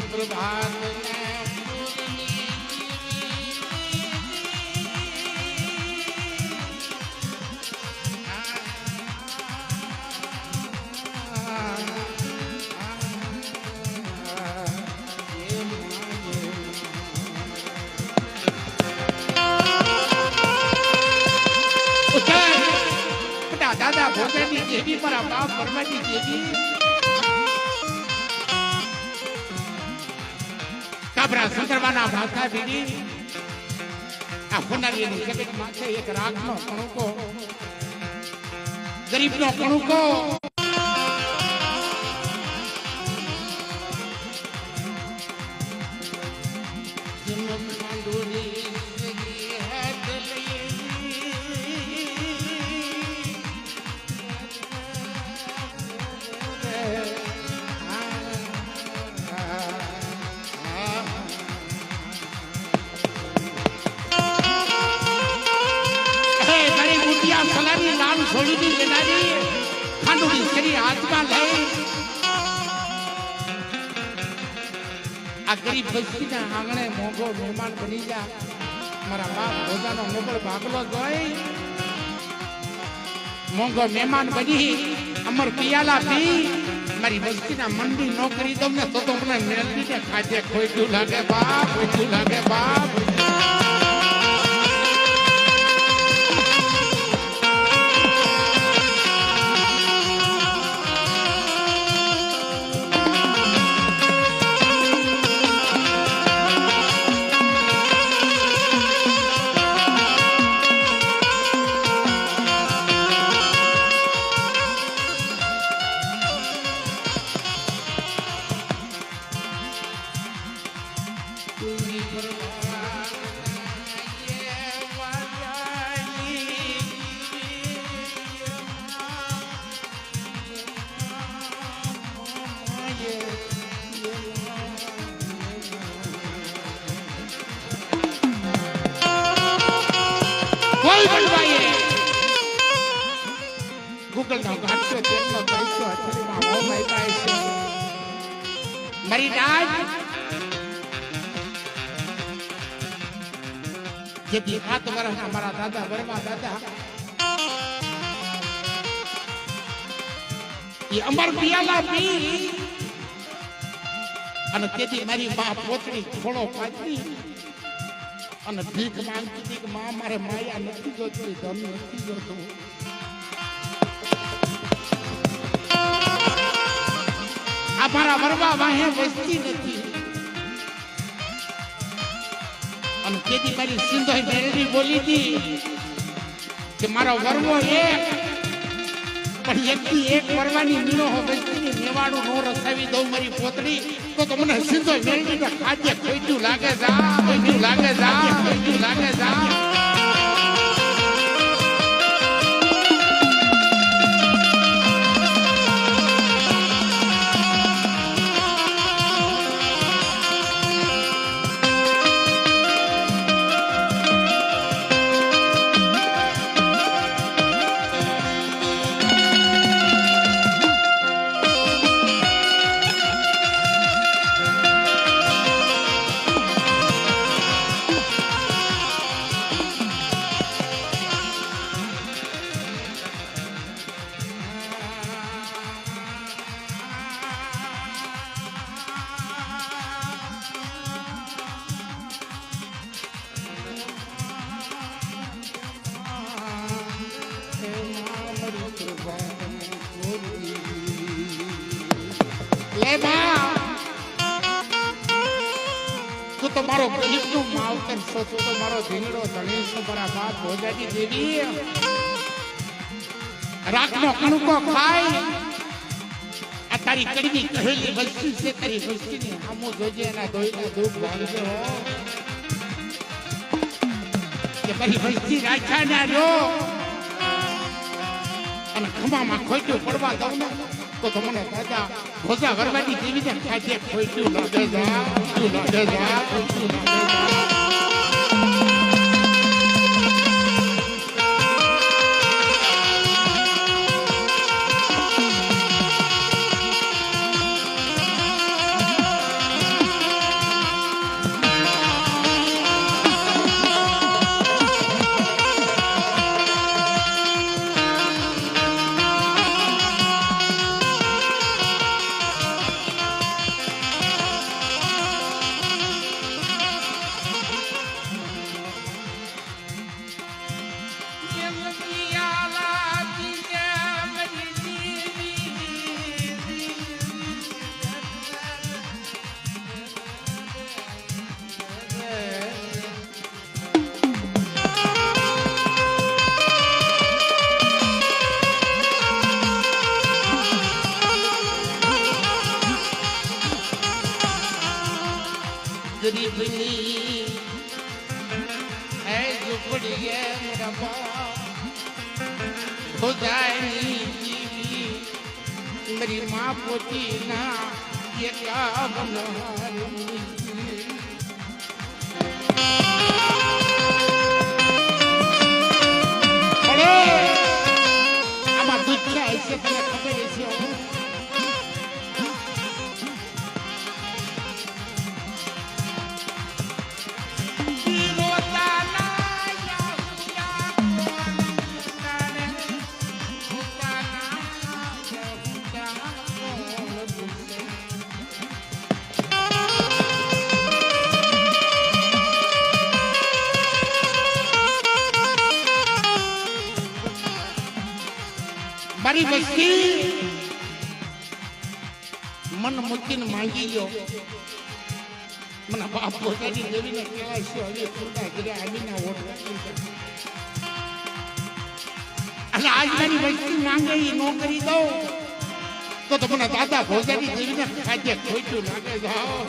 પ્રભાત દાદા ભોજાની દેવી મારા બાપ પરમાની દેવી કાબરા સંતરવાના ભાષા બીડી આ ફોનારીની જગત માથે એક રાખનો કણુકો ગરીબનો કણુકો છોડી લેનારી ખાંડુડી શરી હાથમાં લઈ આ ગરીબ બસ્તીના આંગણે મોંઘો મહેમાન બની જા મારા બાપ ભોજાનો મોગળ ભાગલો જોઈ મોંઘો મહેમાન બની અમર પિયાલા પી મારી બસ્તીના મંડી નોકરી દઉં ને તો મને મેળવીને ખાજે ખોઈતું લાગે બાપ ખોઈતું લાગે બાપ ગૂગલ નો ઘાટો તેલનો પૈસો અથડીમાં હો માઈ છે મારી રાજ જેથી 7 વર્ષના મારા દાદા વર્મા દાદા એ અમર પિયાલા પી અને તેથી મારી બા પોતરી થોડો પાછી અને ભીખ માંગતી હતી કે માં મારે માયા નથી જોતી ધન નથી જોતું આ મારા વરવા વાહે વસ્તી નથી અને તેથી મારી સિંધોઈ મેરડી બોલી હતી કે મારો વરવો એક પણ એકથી એક વરવાની મીણો વસ્તીની મેવાડું નો રસાવી દઉં મારી પોતરી તો મને સિંધોઈ મેરડી ને ખાજે ખોઈતું લાગે જા ખોઈતું લાગે જા ખોઈતું લાગે જા તું તો મારો ગરીબનું માવતર છો તું તો મારો ધીંગડો ધણી છો મારા બાપ ભોજાની દેવી રાખનો કણુકો ખાય આ તારી કડવી કહેલી વસ્તી છે તારી વસ્તીની આમો જોજે એના દોઈના દુઃખ ભાંગજો કે મારી વસ્તી રાખ્યા ના રહ્યો અને ખમામાં ખોટું પડવા દઉં ને તો મને દાદા ભોજા વરવાની દેવીને ખાજે ખોટું લાગે જા ખોટું લાગે જા ખોટું લાગે જા गरीबनी है झुपड़ी है मेरा बाप हो जाएगी जीवी मेरी माँ पोती ना ये क्या बनवानी अरे आमा दुख क्या ऐसे तने खबर ऐसे हो મારી વસ્તી મન મૂકીને માંગી ગયો મને બાપ પોતાની દેવીને કહેવાય છે હવે ખોટા કર્યા આવીને ઓળખા અને આજ મારી વસ્તી માંગે એ નો કરી દઉં તો મને દાદા ભોજાની દેવીને ખાદ્ય ખોટું લાગે જાઓ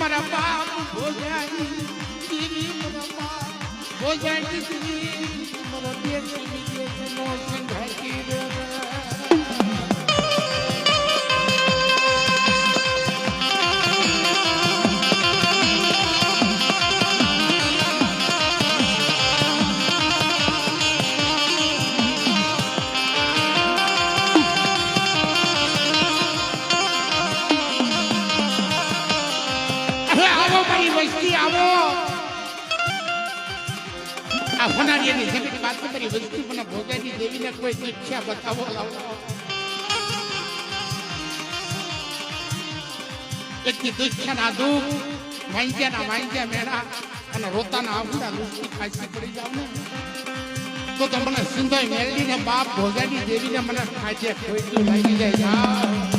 મારા બાપ ભોજાની દીરી મારા બાપ ભોજાની દીરી મારા દેશ વિદેશનો સંઘાતી રે હોનારીની જમીન વાત કરી વસ્તુ મને ભોજાની દેવીને કોઈ ઈચ્છા બતાવો લાવો એટલી દુચ્છાના દુઃખ માંગ્યાના મેળા અને રોતાના આંખના લુસ્તી ખાસી પડી જાવ ને તો તમને સિંધોય મેળવીને બાપ ભોજાની દેવીને મને ખાજે ખોઈતું લાગી જાય જાઓ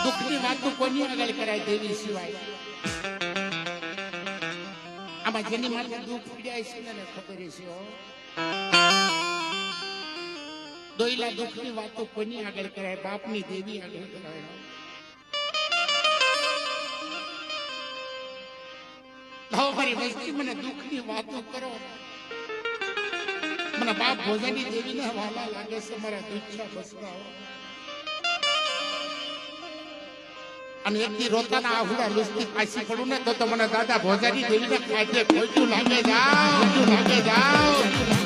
દુઃખની વાતો કોની આગળ કરાય દેવી સિવાય આમાં જેની માથે દુઃખ પીડાય છે ને ખબર છે દોઈલા દુઃખની વાતો કોની આગળ કરાય બાપની દેવી આગળ કરાય મારી વસ્તી મને દુઃખની વાતો કરો. મને બાપ ભોજાની દેવીને વાલા લાગે છે મારા દુઃખના બસરાઓ. અને એકથી રોતાના આહુડા લુસ્તી પાછી પડું ને તો મને દાદા ભોજાની દેવીને ખાધે ખોટું લાગે જાવ.